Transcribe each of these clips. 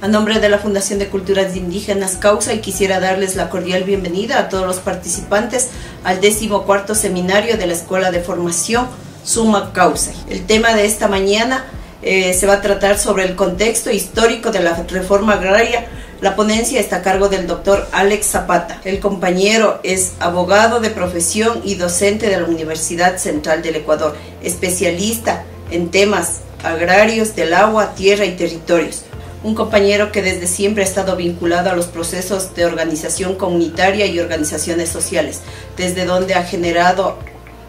nombre de la Fundación de Culturas Indígenas Causa, y quisiera darles la cordial bienvenida a todos los participantes al 14º seminario de la Escuela de Formación Suma Causa. El tema de esta mañana se va a tratar sobre el contexto histórico de la reforma agraria. La ponencia está a cargo del doctor Alex Zapata. El compañero es abogado de profesión y docente de la Universidad Central del Ecuador, especialista en temas agrarios del agua, tierra y territorios. Un compañero que desde siempre ha estado vinculado a los procesos de organización comunitaria y organizaciones sociales, desde donde ha generado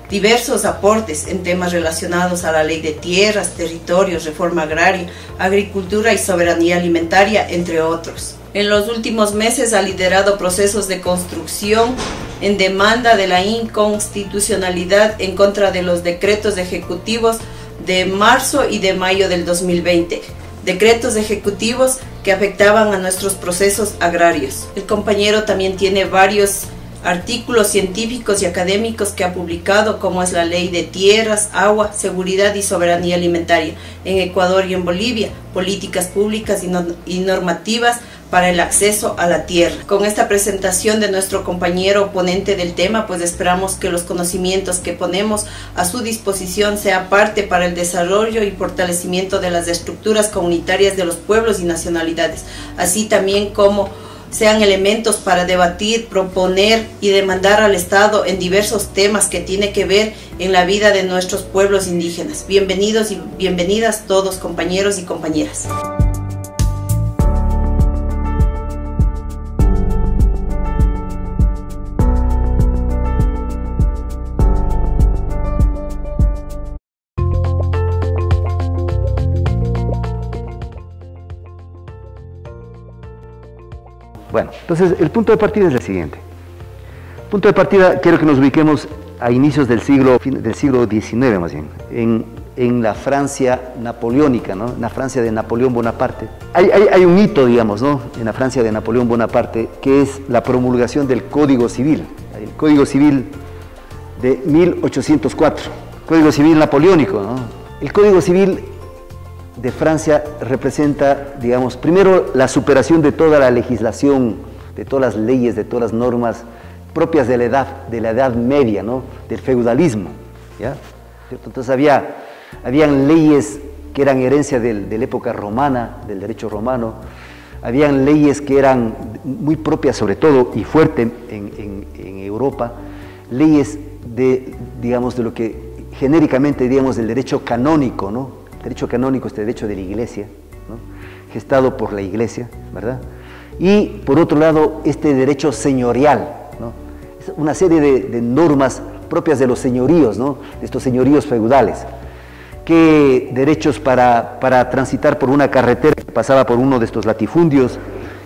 diversos aportes en temas relacionados a la ley de tierras, territorios, reforma agraria, agricultura y soberanía alimentaria, entre otros. En los últimos meses ha liderado procesos de construcción en demanda de la inconstitucionalidad en contra de los decretos ejecutivos de marzo y de mayo del 2020. Decretos ejecutivos que afectaban a nuestros procesos agrarios. El compañero también tiene varios artículos científicos y académicos que ha publicado, como es la Ley de Tierras, Agua, Seguridad y Soberanía Alimentaria en Ecuador y en Bolivia, políticas públicas y normativas para el acceso a la tierra. Con esta presentación de nuestro compañero ponente del tema, pues esperamos que los conocimientos que ponemos a su disposición sea parte para el desarrollo y fortalecimiento de las estructuras comunitarias de los pueblos y nacionalidades, así también como sean elementos para debatir, proponer y demandar al Estado en diversos temas que tiene que ver en la vida de nuestros pueblos indígenas. Bienvenidos y bienvenidas todos, compañeros y compañeras. Bueno, entonces el punto de partida es el siguiente. Punto de partida, quiero que nos ubiquemos a inicios del siglo XIX más bien, en la Francia napoleónica, ¿no? En la Francia de Napoleón Bonaparte. Hay un hito, digamos, ¿no? En la Francia de Napoleón Bonaparte, que es la promulgación del Código Civil, el Código Civil de 1804, Código Civil napoleónico, ¿no? El Código Civil de Francia representa, digamos, primero la superación de toda la legislación, de todas las leyes, de todas las normas propias de la edad media, ¿no? Del feudalismo, ¿ya? Entonces habían leyes que eran herencia de la época romana, del derecho romano, habían leyes que eran muy propias, sobre todo, y fuerte en Europa, leyes de, digamos, de lo que genéricamente, digamos, del derecho canónico, ¿no? Derecho canónico, este derecho de la Iglesia, ¿no? Gestado por la Iglesia, ¿verdad? Y por otro lado, este derecho señorial, ¿no? Es una serie de normas propias de los señoríos, ¿no? De estos señoríos feudales. Qué derechos para transitar por una carretera que pasaba por uno de estos latifundios,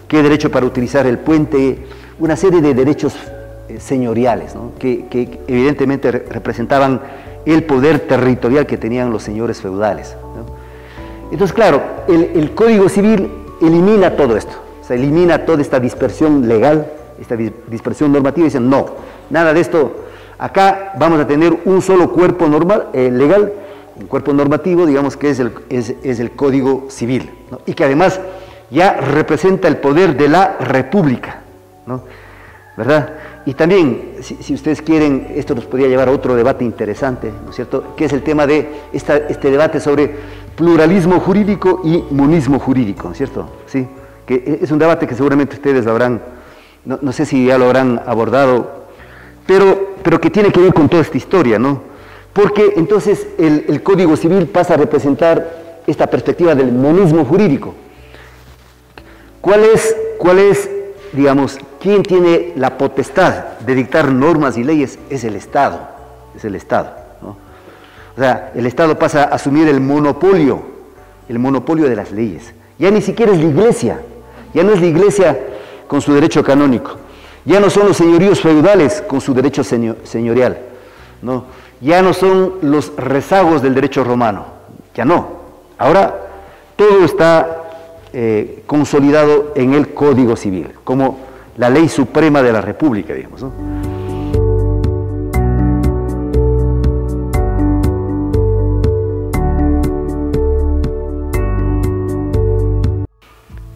qué derecho para utilizar el puente, una serie de derechos señoriales, ¿no? que evidentemente representaban el poder territorial que tenían los señores feudales, ¿no? Entonces, claro, el Código Civil elimina todo esto, o sea, elimina toda esta dispersión legal, esta dispersión normativa, y dicen, no, nada de esto, acá vamos a tener un solo cuerpo normal, legal, un cuerpo normativo, digamos, que es el Código Civil, ¿no? Y que además ya representa el poder de la República, ¿no? ¿Verdad? Y también, si ustedes quieren, esto nos podría llevar a otro debate interesante, ¿no es cierto?, que es el tema de este debate sobre pluralismo jurídico y monismo jurídico, ¿no es cierto? Sí, que es un debate que seguramente ustedes lo habrán, no sé si ya lo habrán abordado, pero que tiene que ver con toda esta historia, ¿no? Porque entonces el Código Civil pasa a representar esta perspectiva del monismo jurídico. ¿Cuál es, digamos, quién tiene la potestad de dictar normas y leyes? Es el Estado, ¿no? O sea, el Estado pasa a asumir el monopolio de las leyes. Ya ni siquiera es la Iglesia, ya no es la Iglesia con su derecho canónico, ya no son los señoríos feudales con su derecho señorial, ¿no? Ya no son los rezagos del derecho romano, ya no. Ahora todo está consolidado en el Código Civil, como la ley suprema de la República, digamos, ¿no?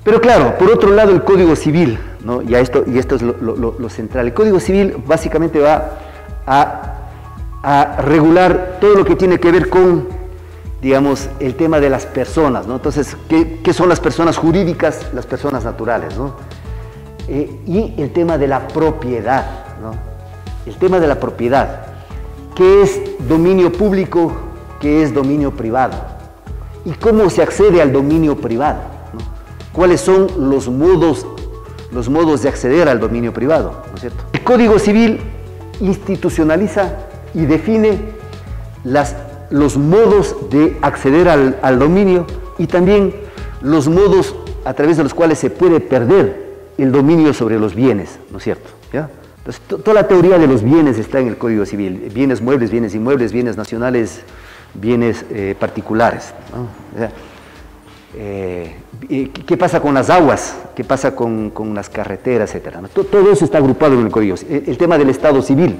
Pero Pero claro, por otro lado el Código Civil, ¿no? Y esto es lo central. El Código Civil básicamente va a regular todo lo que tiene que ver con, digamos, el tema de las personas, ¿no? Entonces, ¿qué son las personas jurídicas, las personas naturales, ¿no? Y el tema de la propiedad, ¿no? El tema de la propiedad, ¿qué es dominio público, qué es dominio privado? ¿Y cómo se accede al dominio privado, ¿no? ¿Cuáles son los modos de acceder al dominio privado, ¿no es cierto? El Código Civil institucionaliza y define los modos de acceder al dominio y también los modos a través de los cuales se puede perder el dominio sobre los bienes, ¿no es cierto? ¿Ya? Entonces, toda la teoría de los bienes está en el Código Civil, bienes muebles, bienes inmuebles, bienes nacionales, bienes particulares, ¿no? O sea, ¿qué pasa con las aguas? ¿Qué pasa con las carreteras, etcétera? Todo eso está agrupado en el Código Civil. El tema del Estado civil.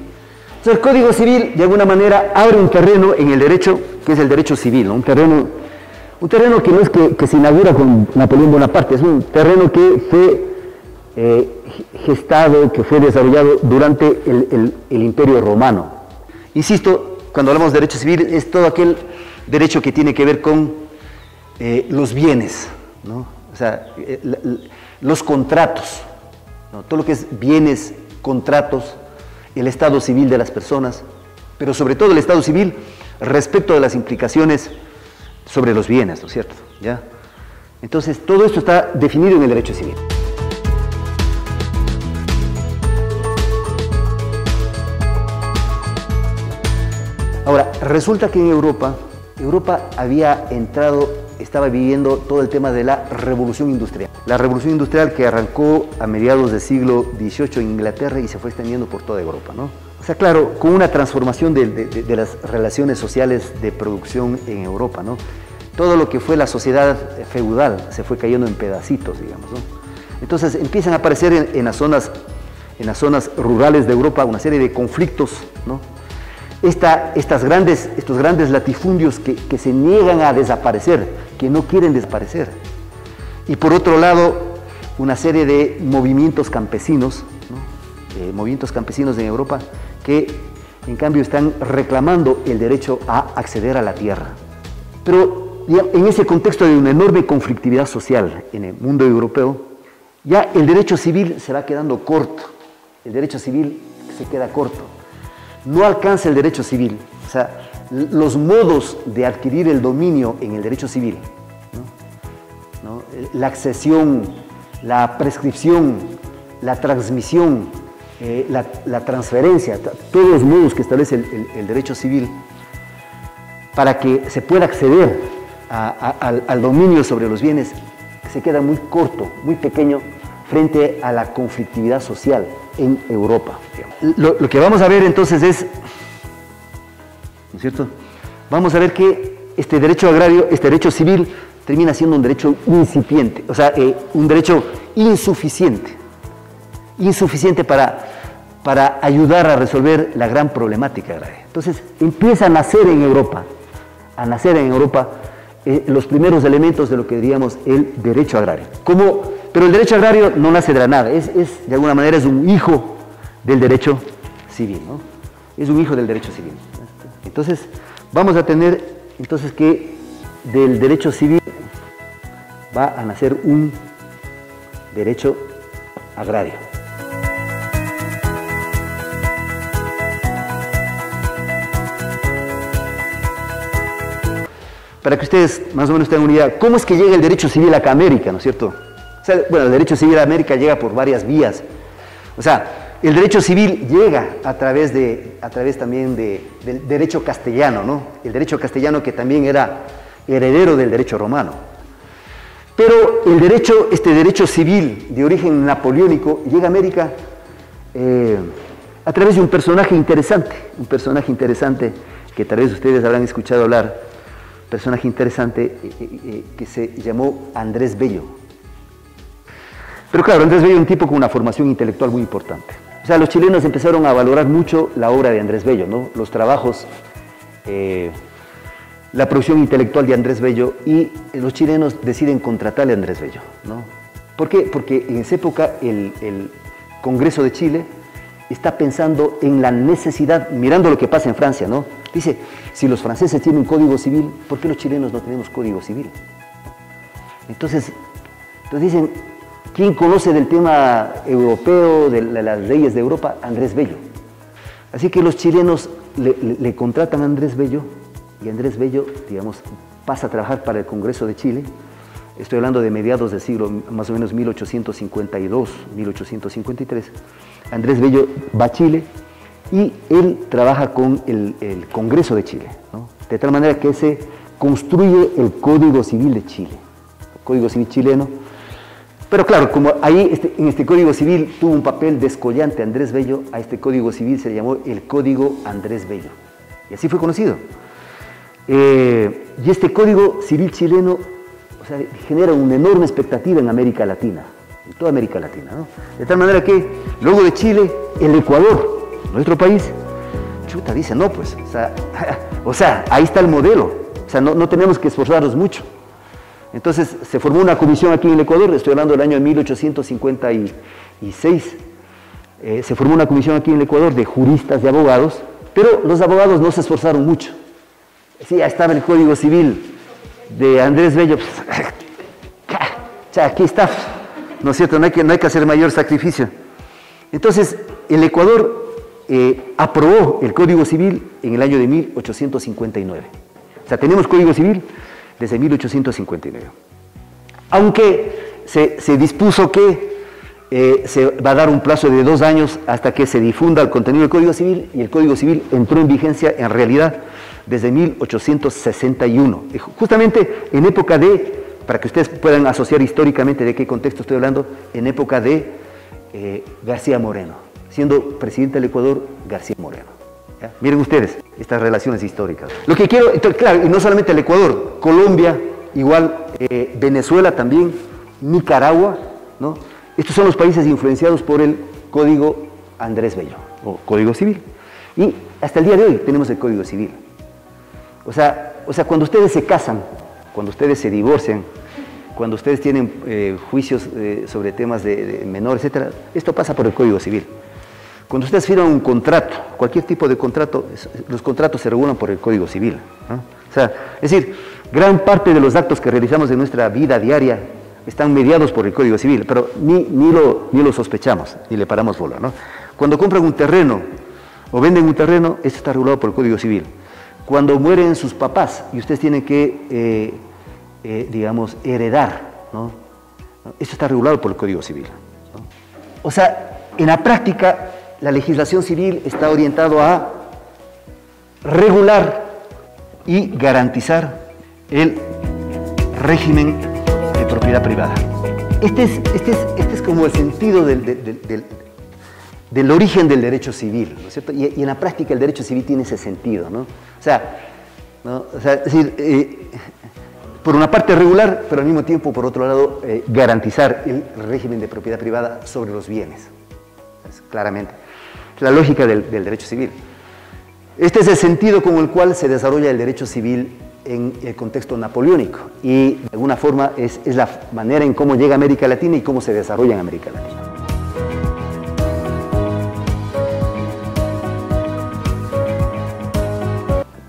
Entonces, el Código Civil, de alguna manera, abre un terreno en el derecho, que es el derecho civil, ¿no? Un terreno que no es que se inaugura con Napoleón Bonaparte, es un terreno que fue gestado, que fue desarrollado durante el Imperio Romano. Insisto, cuando hablamos de derecho civil, es todo aquel derecho que tiene que ver con los bienes, ¿no? O sea, los contratos, ¿no? Todo lo que es bienes, contratos, el estado civil de las personas, pero sobre todo el estado civil respecto de las implicaciones sobre los bienes, ¿no es cierto? ¿Ya? Entonces, todo esto está definido en el derecho civil. Ahora, resulta que en Europa estaba viviendo todo el tema de la revolución industrial. La revolución industrial que arrancó a mediados del siglo XVIII en Inglaterra y se fue extendiendo por toda Europa, ¿no? O sea, claro, con una transformación de las relaciones sociales de producción en Europa, ¿no? Todo lo que fue la sociedad feudal se fue cayendo en pedacitos, digamos, ¿no? Entonces empiezan a aparecer en las zonas rurales de Europa una serie de conflictos, ¿no? Estos grandes latifundios que se niegan a desaparecer, que no quieren desaparecer. Y por otro lado, una serie de movimientos campesinos, ¿no? Movimientos campesinos en Europa que en cambio están reclamando el derecho a acceder a la tierra. Pero ya en ese contexto de una enorme conflictividad social en el mundo europeo, ya el derecho civil se va quedando corto, el derecho civil se queda corto. No alcanza el derecho civil, o sea, los modos de adquirir el dominio en el derecho civil, ¿no? La accesión, la prescripción, la transmisión, la transferencia, todos los modos que establece el derecho civil para que se pueda acceder al dominio sobre los bienes, se queda muy corto, muy pequeño frente a la conflictividad social en Europa. Lo que vamos a ver entonces es, ¿no es cierto? Vamos a ver que este derecho agrario, este derecho civil, termina siendo un derecho incipiente, o sea, un derecho insuficiente para ayudar a resolver la gran problemática agraria. Entonces empieza a nacer en Europa, los primeros elementos de lo que diríamos el derecho agrario. Pero el derecho agrario no nace de la nada, de alguna manera es un hijo del derecho civil, ¿no? Es un hijo del derecho civil. Entonces, vamos a tener que del derecho civil va a nacer un derecho agrario. Para que ustedes más o menos tengan una idea, ¿cómo es que llega el derecho civil acá a América, ¿no es cierto? O sea, bueno, el derecho civil a América llega por varias vías. O sea, el derecho civil llega a través también del derecho castellano, ¿no? El derecho castellano que también era heredero del derecho romano. Pero este derecho civil de origen napoleónico llega a América a través de un personaje interesante que tal vez ustedes habrán escuchado hablar, personaje interesante que se llamó Andrés Bello. Pero claro, Andrés Bello es un tipo con una formación intelectual muy importante. O sea, los chilenos empezaron a valorar mucho la obra de Andrés Bello, ¿no? Los trabajos, la producción intelectual de Andrés Bello, y los chilenos deciden contratarle a Andrés Bello, ¿no? ¿Por qué? Porque en esa época el Congreso de Chile está pensando en la necesidad, mirando lo que pasa en Francia, ¿no? Dice, si los franceses tienen un código civil, ¿por qué los chilenos no tenemos código civil? Entonces dicen, ¿quién conoce del tema europeo, de las leyes de Europa? Andrés Bello. Así que los chilenos le contratan a Andrés Bello, y Andrés Bello, digamos, pasa a trabajar para el Congreso de Chile. Estoy hablando de mediados del siglo, más o menos 1852, 1853. Andrés Bello va a Chile y él trabaja con el Congreso de Chile, ¿no? De tal manera que se construye el Código Civil de Chile, el Código Civil chileno. Pero claro, como ahí en este Código Civil tuvo un papel descollante Andrés Bello, a este Código Civil se le llamó el Código Andrés Bello. Y así fue conocido. Y este Código Civil chileno, o sea, genera una enorme expectativa en América Latina, en toda América Latina, ¿no? De tal manera que luego de Chile, el Ecuador, nuestro país, chuta, dice, no, pues, o sea, ahí está el modelo, o sea, no tenemos que esforzarnos mucho. Entonces se formó una comisión aquí en el Ecuador, estoy hablando del año 1856, se formó una comisión aquí en el Ecuador de juristas, de abogados, pero los abogados no se esforzaron mucho. Sí, ya estaba el Código Civil de Andrés Bello, pues, aquí está, ¿no es cierto? No hay que hacer mayor sacrificio. Entonces, el Ecuador aprobó el Código Civil en el año de 1859. O sea, tenemos Código Civil desde 1859. Aunque se dispuso que se va a dar un plazo de 2 años hasta que se difunda el contenido del Código Civil, y el Código Civil entró en vigencia en realidad desde 1861, justamente en época de, para que ustedes puedan asociar históricamente de qué contexto estoy hablando, en época de García Moreno, siendo presidente del Ecuador García Moreno. ¿Ya? Miren ustedes estas relaciones históricas. Lo que quiero, entonces, claro, y no solamente el Ecuador, Colombia, igual, Venezuela también, Nicaragua, ¿no? Estos son los países influenciados por el Código Andrés Bello, o Código Civil. Y hasta el día de hoy tenemos el Código Civil. O sea, cuando ustedes se casan, cuando ustedes se divorcian, cuando ustedes tienen juicios sobre temas de menor, etcétera, esto pasa por el Código Civil. Cuando ustedes firman un contrato, cualquier tipo de contrato, los contratos se regulan por el Código Civil, ¿no? O sea, es decir, gran parte de los actos que realizamos en nuestra vida diaria están mediados por el Código Civil, pero ni lo sospechamos, ni le paramos bola, ¿no? Cuando compran un terreno o venden un terreno, esto está regulado por el Código Civil. Cuando mueren sus papás y ustedes tienen que, digamos, heredar, ¿no? Esto está regulado por el Código Civil, ¿no? O sea, en la práctica, la legislación civil está orientada a regular y garantizar el régimen de propiedad privada. Este es como el sentido del origen del derecho civil, ¿no es cierto? Y en la práctica el derecho civil tiene ese sentido, ¿no? O sea, es decir, por una parte regular, pero al mismo tiempo, por otro lado, garantizar el régimen de propiedad privada sobre los bienes. Claramente, la lógica del derecho civil. Este es el sentido con el cual se desarrolla el derecho civil en el contexto napoleónico, y de alguna forma es la manera en cómo llega a América Latina y cómo se desarrolla en América Latina.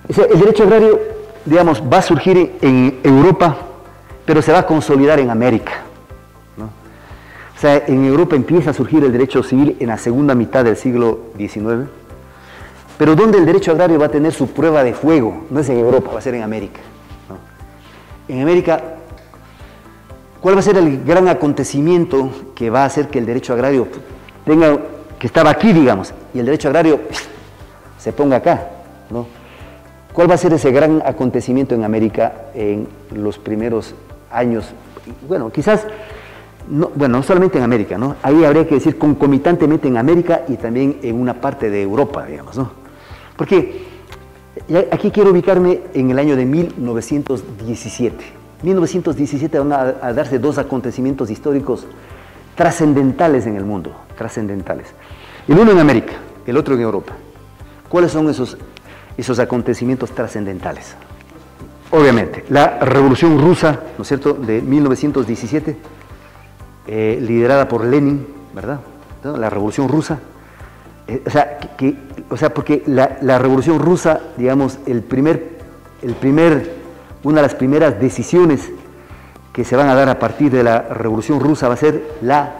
El derecho agrario, digamos, va a surgir en Europa, pero se va a consolidar en América, ¿no? O sea, en Europa empieza a surgir el derecho civil en la segunda mitad del siglo XIX, pero donde el derecho agrario va a tener su prueba de fuego, no es en Europa, va a ser en América, ¿no? En América, ¿cuál va a ser el gran acontecimiento que va a hacer que el derecho agrario tenga, que estaba aquí, digamos, y el derecho agrario se ponga acá, ¿no? ¿Cuál va a ser ese gran acontecimiento en América en los primeros años? Bueno, quizás, no solamente en América, ¿no? Ahí habría que decir concomitantemente en América y también en una parte de Europa, digamos, ¿no? Porque aquí quiero ubicarme en el año de 1917. 1917 van a darse 2 acontecimientos históricos trascendentales en el mundo, trascendentales. El uno en América, el otro en Europa. ¿Cuáles son esos acontecimientos trascendentales? Obviamente, la Revolución Rusa, ¿no es cierto?, de 1917, liderada por Lenin, ¿verdad? ¿No? La Revolución Rusa. Porque la Revolución Rusa, digamos, una de las primeras decisiones que se van a dar a partir de la Revolución Rusa va a ser la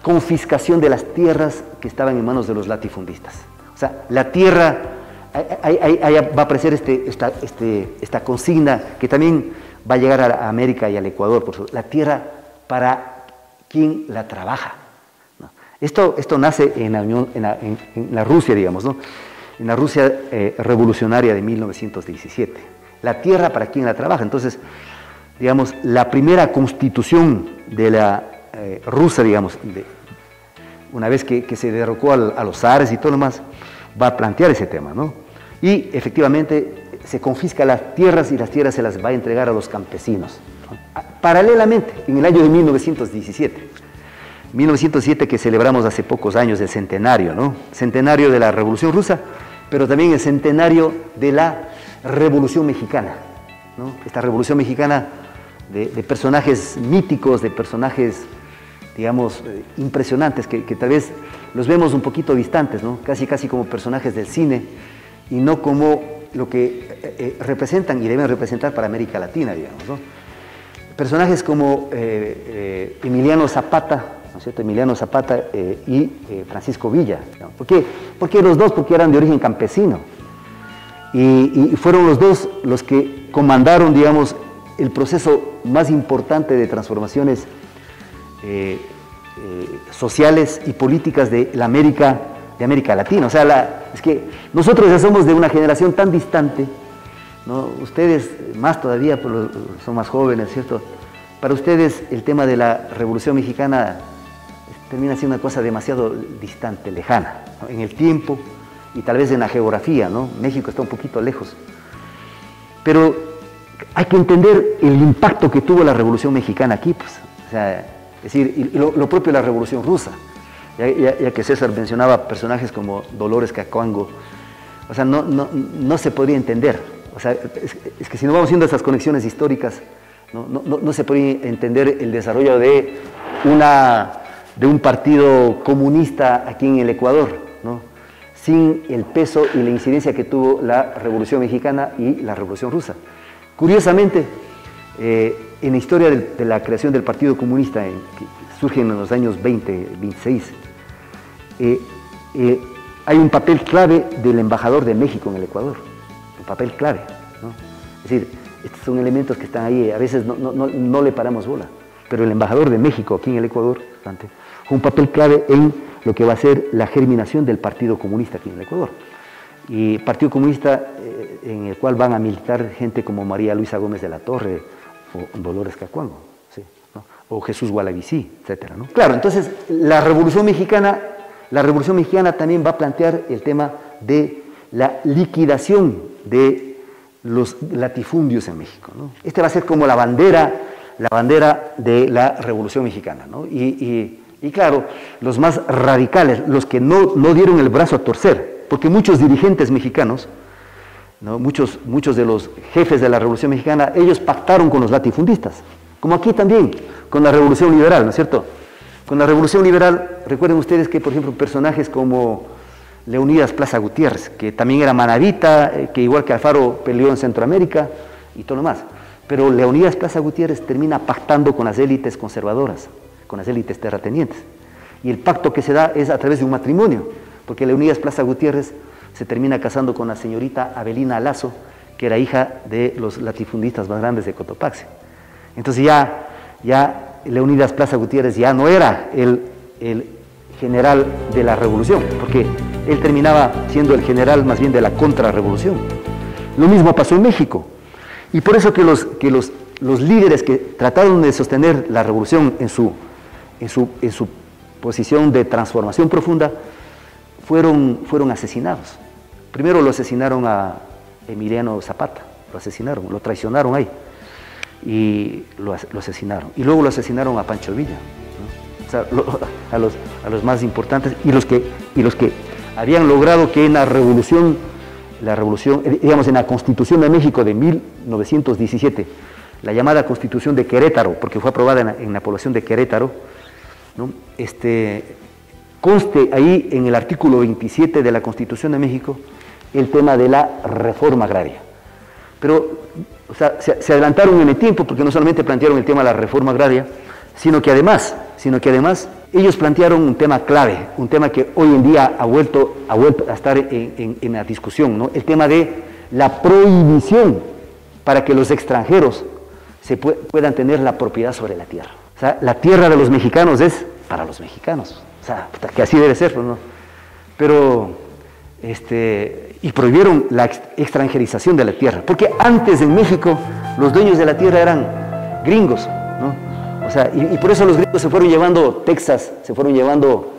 confiscación de las tierras que estaban en manos de los latifundistas. O sea, la tierra, ahí va a aparecer esta consigna que también va a llegar a América y al Ecuador, por la tierra para quien la trabaja. Esto nace en la Rusia, digamos, ¿no? En la Rusia revolucionaria de 1917. La tierra para quien la trabaja. Entonces, digamos, la primera constitución de la rusa, digamos, una vez que se derrocó a los zares y todo lo demás, va a plantear ese tema, ¿no? Y efectivamente se confisca las tierras y las tierras se las va a entregar a los campesinos, ¿no? Paralelamente, en el año de 1907 que celebramos hace pocos años el centenario, ¿no? Centenario de la Revolución Rusa, pero también el centenario de la Revolución Mexicana, ¿no? Esta Revolución Mexicana de personajes míticos, de personajes, digamos, impresionantes, que tal vez los vemos un poquito distantes, ¿no? Casi como personajes del cine y no como lo que representan y deben representar para América Latina, digamos, ¿no? Personajes como Emiliano Zapata, ¿no es cierto? Emiliano Zapata y Francisco Villa, ¿no? ¿Por qué los dos? Porque eran de origen campesino y fueron los dos los que comandaron, digamos, el proceso más importante de transformaciones sociales y políticas de América Latina. O sea, es que nosotros ya somos de una generación tan distante, ¿no? Ustedes más todavía, son más jóvenes, ¿cierto? Para ustedes el tema de la Revolución Mexicana termina siendo una cosa demasiado distante, lejana, ¿no? En el tiempo y tal vez en la geografía, ¿no? México está un poquito lejos. Pero hay que entender el impacto que tuvo la Revolución Mexicana aquí, pues. O sea, es decir, y lo propio de la Revolución Rusa, ya que César mencionaba personajes como Dolores Cacuango, o sea, no se podría entender. O sea, es que si no vamos haciendo esas conexiones históricas, no se podría entender el desarrollo de un partido comunista aquí en el Ecuador, ¿no? Sin el peso y la incidencia que tuvo la Revolución Mexicana y la Revolución Rusa. Curiosamente, en la historia de la creación del Partido Comunista, que surge en los años 20, 26, hay un papel clave del embajador de México en el Ecuador, un papel clave, ¿no? Es decir, estos son elementos que están ahí, a veces no le paramos bola, pero el embajador de México aquí en el Ecuador fue un papel clave en lo que va a ser la germinación del Partido Comunista aquí en el Ecuador. Y Partido Comunista en el cual van a militar gente como María Luisa Gómez de la Torre o Dolores Cacuango, ¿sí? ¿No? O Jesús Gualavicí, etcétera, ¿no? Claro, entonces la Revolución Mexicana también va a plantear el tema de la liquidación de los latifundios en México, ¿no? Este va a ser como la bandera de la Revolución Mexicana, ¿no? Y claro, los más radicales, los que no dieron el brazo a torcer, porque muchos dirigentes mexicanos, ¿no? Muchos de los jefes de la Revolución Mexicana, ellos pactaron con los latifundistas, como aquí también, con la Revolución Liberal, ¿no es cierto? Con la Revolución Liberal, recuerden ustedes que, por ejemplo, personajes como Leonidas Plaza Gutiérrez, que también era manabita, que igual que Alfaro peleó en Centroamérica y todo lo más, pero Leonidas Plaza Gutiérrez termina pactando con las élites conservadoras, con las élites terratenientes, y el pacto que se da es a través de un matrimonio, porque Leonidas Plaza Gutiérrez se termina casando con la señorita Avelina Lazo, que era hija de los latifundistas más grandes de Cotopaxi. Entonces ya Leonidas Plaza Gutiérrez ya no era el general de la revolución, porque él terminaba siendo el general más bien de la contrarrevolución. Lo mismo pasó en México, y por eso que los líderes que trataron de sostener la revolución en su posición de transformación profunda fueron asesinados. Primero lo asesinaron a Emiliano Zapata, lo traicionaron ahí y lo asesinaron. Y luego lo asesinaron a Pancho Villa, ¿no? O sea, a los más importantes y los que habían logrado que en la revolución, digamos, en la Constitución de México de 1917, la llamada Constitución de Querétaro, porque fue aprobada en la población de Querétaro, ¿no? Conste ahí en el artículo 27 de la Constitución de México el tema de la reforma agraria. Pero, o sea, se adelantaron en el tiempo porque no solamente plantearon el tema de la reforma agraria, sino que además ellos plantearon un tema clave, un tema que hoy en día ha vuelto a estar en la discusión, ¿no? El tema de la prohibición para que los extranjeros puedan tener la propiedad sobre la tierra. O sea, la tierra de los mexicanos es para los mexicanos. O sea, que así debe ser, ¿no? Pero, y prohibieron la extranjerización de la tierra, porque antes en México los dueños de la tierra eran gringos, ¿no? O sea, y por eso los gringos se fueron llevando Texas, se fueron llevando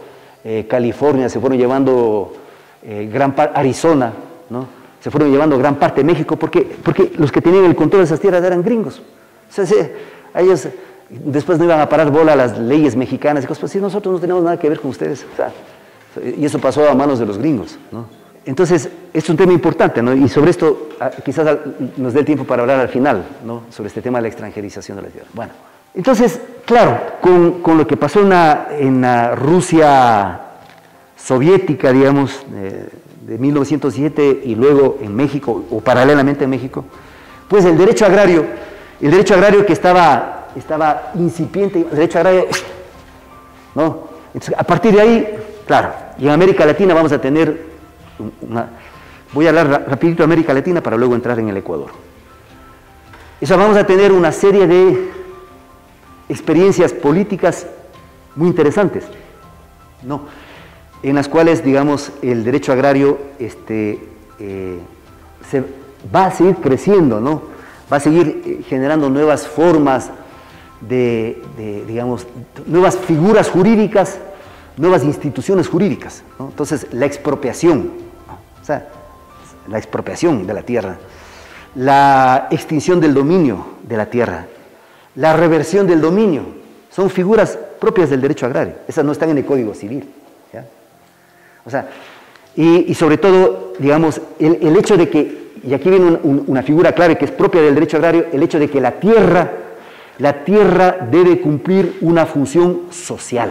California, se fueron llevando Arizona, ¿no? Se fueron llevando gran parte de México, porque los que tenían el control de esas tierras eran gringos. O sea, a ellos después no iban a parar bola a las leyes mexicanas y cosas así. Nosotros no tenemos nada que ver con ustedes. O sea, y eso pasó a manos de los gringos, ¿no? Entonces, es un tema importante, ¿no? Y sobre esto quizás nos dé el tiempo para hablar al final, ¿no? Sobre este tema de la extranjerización de la tierra. Bueno, entonces, claro, con lo que pasó en la Rusia soviética, digamos, de 1907 y luego en México, o paralelamente en México, pues el derecho agrario que estaba incipiente, el derecho agrario, ¿no? Entonces, a partir de ahí, claro, y en América Latina vamos a tener voy a hablar rapidito de América Latina para luego entrar en el Ecuador. Eso, vamos a tener una serie de experiencias políticas muy interesantes, ¿no? En las cuales, digamos, el derecho agrario va a seguir creciendo, ¿no? Va a seguir generando nuevas formas digamos, nuevas figuras jurídicas, nuevas instituciones jurídicas, ¿no? Entonces, la expropiación, ¿no? O sea, la expropiación de la tierra, la extinción del dominio de la tierra, la reversión del dominio, son figuras propias del derecho agrario. Esas no están en el Código Civil, ¿ya? O sea, y sobre todo, digamos, el hecho de que, y aquí viene una figura clave que es propia del derecho agrario, el hecho de que la tierra debe cumplir una función social.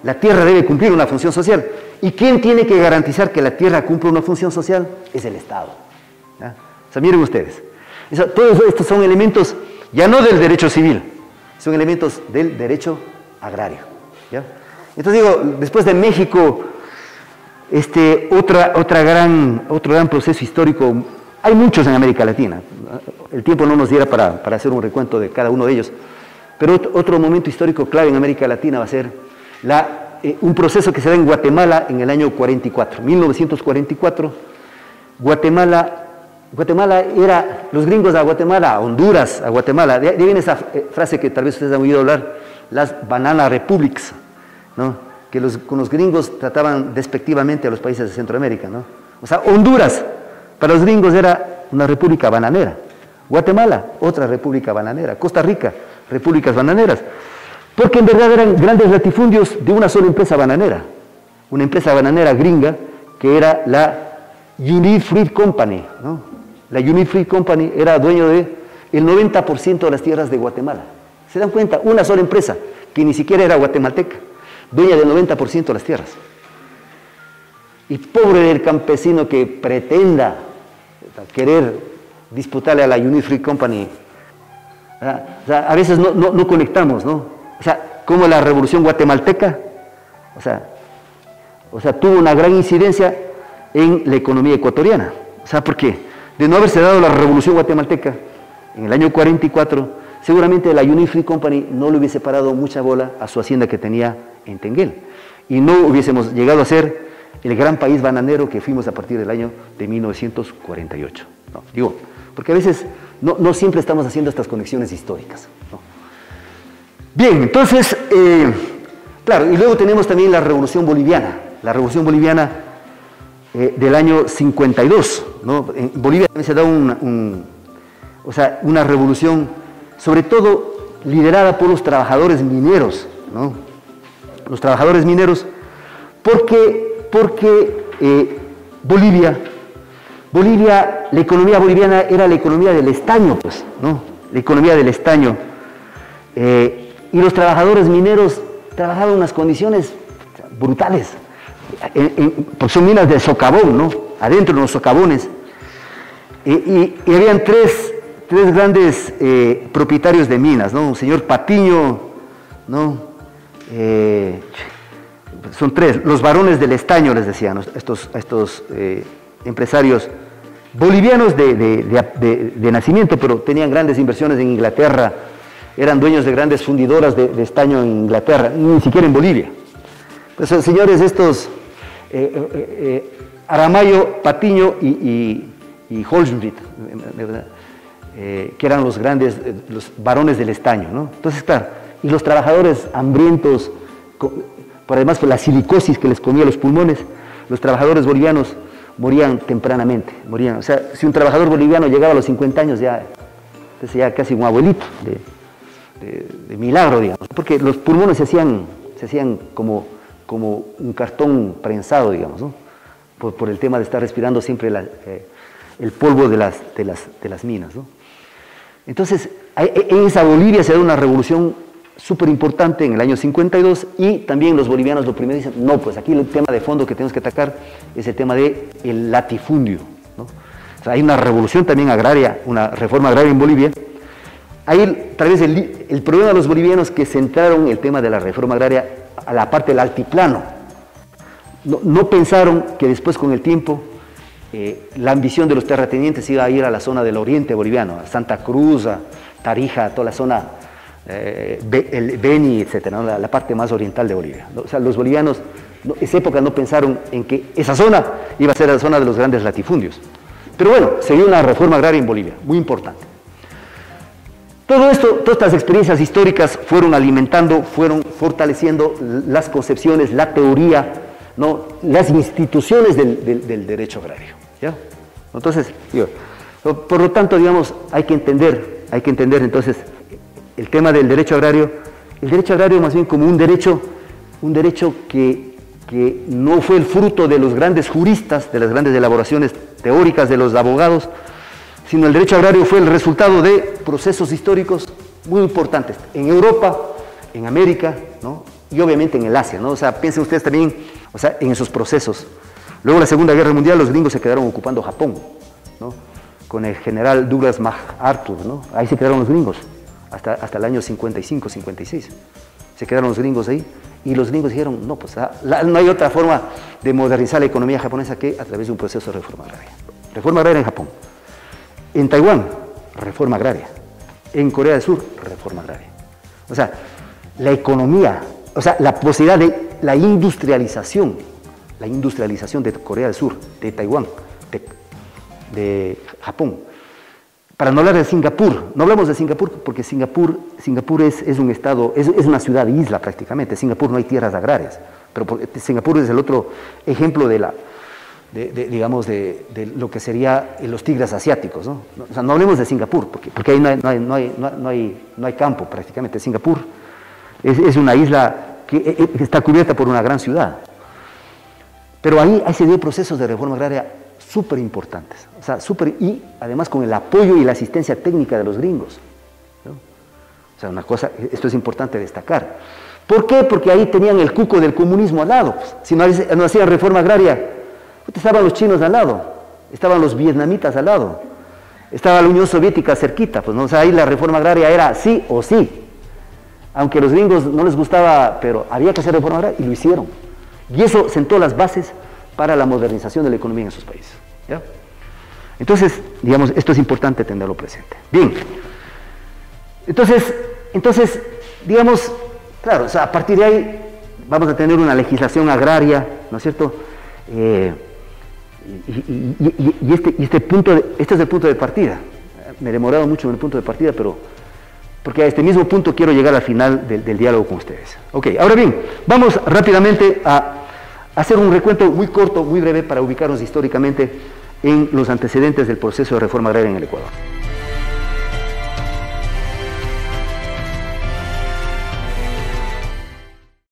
La tierra debe cumplir una función social. ¿Y quién tiene que garantizar que la tierra cumpla una función social? Es el Estado, ¿ya? O sea, miren ustedes, todos estos son elementos ya no del derecho civil, son elementos del derecho agrario, ¿ya? Entonces digo, después de México, otro gran proceso histórico, hay muchos en América Latina, el tiempo no nos diera para hacer un recuento de cada uno de ellos, pero otro momento histórico clave en América Latina va a ser un proceso que se da en Guatemala en el año 44, 1944. Guatemala era, los gringos a Guatemala, a Honduras, a Guatemala, de ahí viene esa frase que tal vez ustedes han oído hablar, las banana republics, ¿no? Que con los gringos trataban despectivamente a los países de Centroamérica, ¿no? O sea, Honduras, para los gringos era una república bananera, Guatemala, otra república bananera, Costa Rica, repúblicas bananeras, porque en verdad eran grandes latifundios de una sola empresa bananera, una empresa bananera gringa que era la United Fruit Company, ¿no? La United Fruit Company era dueño del 90% de las tierras de Guatemala. ¿Se dan cuenta? Una sola empresa, que ni siquiera era guatemalteca, dueña del 90% de las tierras. Y pobre del campesino que pretenda querer disputarle a la United Fruit Company. O sea, a veces no conectamos, ¿no? O sea, como la revolución guatemalteca, o sea, tuvo una gran incidencia en la economía ecuatoriana. O sea, ¿por qué? De no haberse dado la revolución guatemalteca en el año 44, seguramente la United Fruit Company no le hubiese parado mucha bola a su hacienda que tenía en Tenguel. Y no hubiésemos llegado a ser el gran país bananero que fuimos a partir del año de 1948. ¿No? Digo, porque a veces no siempre estamos haciendo estas conexiones históricas, ¿no? Bien, entonces, claro, y luego tenemos también la Revolución Boliviana. La Revolución Boliviana del año 52, ¿no? En Bolivia también se da una revolución, sobre todo liderada por los trabajadores mineros, ¿no? Los trabajadores mineros, porque Bolivia, la economía boliviana era la economía del estaño, pues, ¿no? La economía del estaño. y los trabajadores mineros trabajaban en unas condiciones brutales, porque son minas de socavón, ¿no? Adentro de los socavones, y habían tres grandes propietarios de minas, ¿no? Un señor Patiño, ¿no? Son tres, los varones del estaño les decían estos empresarios bolivianos de nacimiento, pero tenían grandes inversiones en Inglaterra, eran dueños de grandes fundidoras de estaño en Inglaterra, ni siquiera en Bolivia. Pues señores estos, Aramayo, Patiño y Holmgren, que eran los grandes, los varones del estaño, ¿no? Entonces, claro, y los trabajadores hambrientos, por además por la silicosis que les comía los pulmones, los trabajadores bolivianos morían tempranamente, morían. O sea, si un trabajador boliviano llegaba a los 50 años, entonces ya casi un abuelito de milagro, digamos, porque los pulmones se hacían como un cartón prensado, digamos, ¿no? Por el tema de estar respirando siempre el polvo de las minas, ¿no? Entonces, en esa Bolivia se da una revolución súper importante en el año 52 y también los bolivianos lo primero dicen, no, pues aquí el tema de fondo que tenemos que atacar es el tema del latifundio, ¿no? O sea, hay una revolución también agraria, una reforma agraria en Bolivia. Ahí tal vez el problema de los bolivianos que centraron el tema de la reforma agraria a la parte del altiplano. No pensaron que después con el tiempo la ambición de los terratenientes iba a ir a la zona del oriente boliviano, a Santa Cruz, a Tarija, a toda la zona, el Beni, etcétera, ¿no? La parte más oriental de Bolivia. O sea, los bolivianos en esa época no pensaron en que esa zona iba a ser la zona de los grandes latifundios. Pero bueno, se dio una reforma agraria en Bolivia, muy importante. Todo esto, todas estas experiencias históricas fueron alimentando, fueron fortaleciendo las concepciones, la teoría, ¿no? Las instituciones del derecho agrario, ¿ya? Entonces, por lo tanto, digamos, hay que entender entonces el tema del derecho agrario más bien como un derecho que no fue el fruto de los grandes juristas, de las grandes elaboraciones teóricas de los abogados, sino el derecho agrario fue el resultado de procesos históricos muy importantes en Europa, en América, ¿no? Y obviamente en el Asia, ¿no? O sea, piensen ustedes también, o sea, en esos procesos. Luego de la Segunda Guerra Mundial los gringos se quedaron ocupando Japón, ¿no? Con el general Douglas MacArthur, ¿no? Ahí se quedaron los gringos, hasta el año 55, 56. Se quedaron los gringos ahí, y los gringos dijeron, no, pues no hay otra forma de modernizar la economía japonesa que a través de un proceso de reforma agraria. Reforma agraria en Japón. En Taiwán, reforma agraria. En Corea del Sur, reforma agraria. O sea, la economía, o sea, la posibilidad de la industrialización de Corea del Sur, de Taiwán, de Japón. Para no hablar de Singapur, no hablamos de Singapur porque Singapur es un estado, es una ciudad isla prácticamente. En Singapur no hay tierras agrarias, pero Singapur es el otro ejemplo de lo que sería los tigres asiáticos, ¿no? O sea, no hablemos de Singapur porque ahí no hay campo prácticamente. Singapur es una isla que está cubierta por una gran ciudad. Pero ahí se dio procesos de reforma agraria súper importantes, o sea, y además con el apoyo y la asistencia técnica de los gringos, ¿no? O sea, esto es importante destacar. ¿Por qué? Porque ahí tenían el cuco del comunismo al lado, pues. Si no hacían reforma agraria, estaban los chinos al lado, estaban los vietnamitas al lado, estaba la Unión Soviética cerquita, pues, ¿no? O sea, ahí la reforma agraria era sí o sí, aunque a los gringos no les gustaba, pero había que hacer reforma agraria y lo hicieron. Y eso sentó las bases para la modernización de la economía en esos países, ¿ya? Entonces, digamos, esto es importante tenerlo presente. Bien, entonces digamos, claro, o sea, a partir de ahí vamos a tener una legislación agraria, ¿no es cierto? Este es el punto de partida. Me he demorado mucho en el punto de partida, pero porque a este mismo punto quiero llegar al final del diálogo con ustedes. Ok, ahora bien, vamos rápidamente a hacer un recuento muy corto, muy breve, para ubicarnos históricamente en los antecedentes del proceso de reforma agraria en el Ecuador.